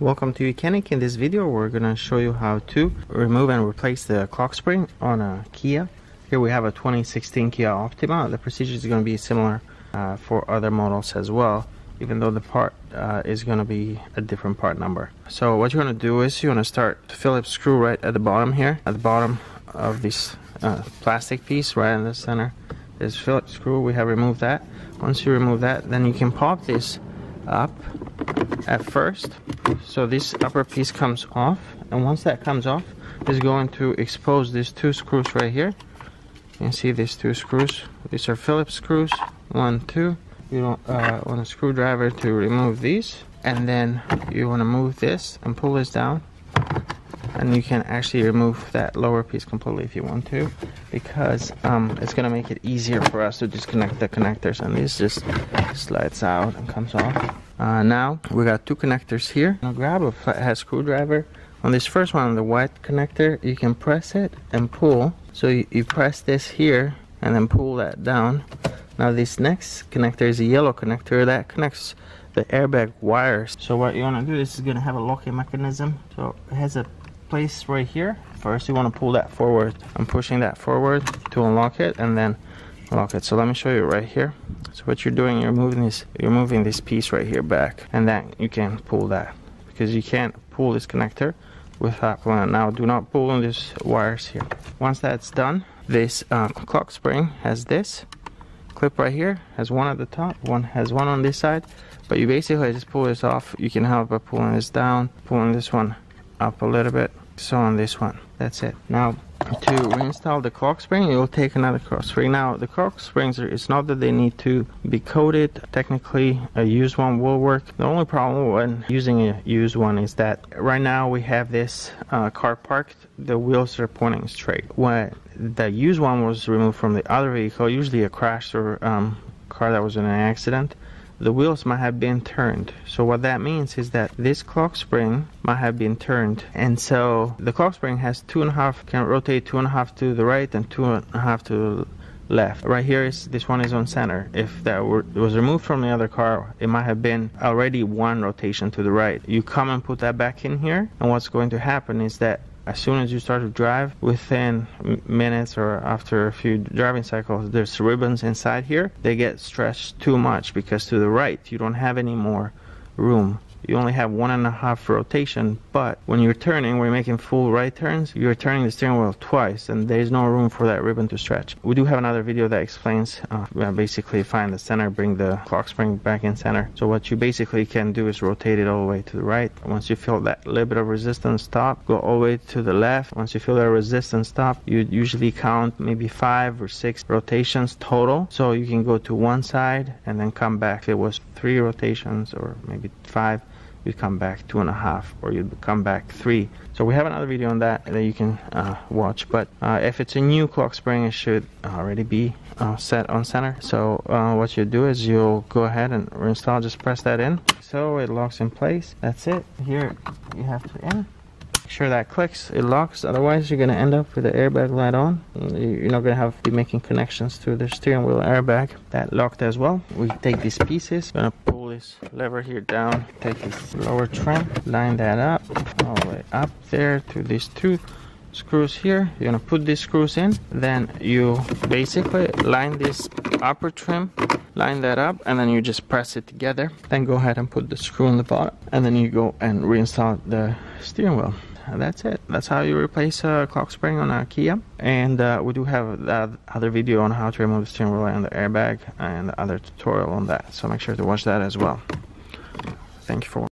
Welcome to YOUCANIC. In this video we're going to show you how to remove and replace the clock spring on a Kia. Here we have a 2016 Kia Optima. The procedure is going to be similar for other models as well, even though the part is going to be a different part number. So what you're going to do is you're going to start the Phillips screw right at the bottom here, at the bottom of this plastic piece right in the center. This Phillips screw, we have removed that. Once you remove that, then you can pop this up at first, so this upper piece comes off, and once that comes off, it's going to expose these two screws right here. You can see these two screws. These are Phillips screws, 1, 2. You don't want a screwdriver to remove these, and then you want to move this and pull this down, and you can actually remove that lower piece completely if you want to, because it's going to make it easier for us to disconnect the connectors, and this just slides out and comes off. Now we got two connectors here. Now grab a flathead screwdriver. On this first one, the white connector, you can press it and pull. So you press this here and then pull that down. Now this next connector is a yellow connector that connects the airbag wires. So what you want to do, this is going to have a locking mechanism. So it has a place right here. First you want to pull that forward. I'm pushing that forward to unlock it and then lock it. So let me show you right here. So what you're doing, you're moving this piece right here back, and then you can pull that, because you can't pull this connector without pulling it. Now do not pull on these wires here. Once that's done, this clock spring has this clip right here, has one at the top, has one on this side, but you basically just pull this off. You can help by pulling this down, pulling this one up a little bit, so on this one. That's it. Now to reinstall the clock spring, you'll take another clock spring. Now the clock springs, it's not that they need to be coated. Technically a used one will work. The only problem when using a used one is that right now we have this car parked, the wheels are pointing straight. When the used one was removed from the other vehicle, usually a crash or car that was in an accident, the wheels might have been turned. So what that means is that this clock spring might have been turned, and so the clock spring has 2.5, can rotate 2.5 to the right and 2.5 to the left. Right here is, this one is on center. If that was removed from the other car, it might have been already one rotation to the right. You come and put that back in here, and what's going to happen is that as soon as you start to drive, within minutes or after a few driving cycles, there's ribbons inside here. They get stretched too much, because to the right you don't have any more room. You only have 1.5 rotation, but when you're turning, when you're making full right turns, you're turning the steering wheel twice, and there's no room for that ribbon to stretch. We do have another video that explains basically find the center, bring the clock spring back in center. So what you basically can do is rotate it all the way to the right. Once you feel that little bit of resistance stop, go all the way to the left. Once you feel that resistance stop, you usually count maybe 5 or 6 rotations total. So you can go to one side and then come back. If it was 3 rotations or maybe 5, you'd come back 2.5, or you'd come back 3. So we have another video on that you can watch. But if it's a new clock spring, it should already be set on center. So what you do is you'll go ahead and reinstall. Just press that in, so it locks in place. That's it. Here you have to in. Make sure that clicks, it locks. Otherwise you're going to end up with the airbag light on. You're not going to have to be making connections to the steering wheel airbag. That locked as well. We take these pieces, going to pull this lever here down, take this lower trim, line that up all the way up there to these 2 screws here. You're going to put these screws in, then you basically line this upper trim, line that up, and then you just press it together. Then go ahead and put the screw in the bottom, and then you go and reinstall the steering wheel. And that's it. That's how you replace a clock spring on a Kia. And we do have that other video on how to remove the steering wheel and the airbag, and the other tutorial on that. So make sure to watch that as well. Thank you for watching.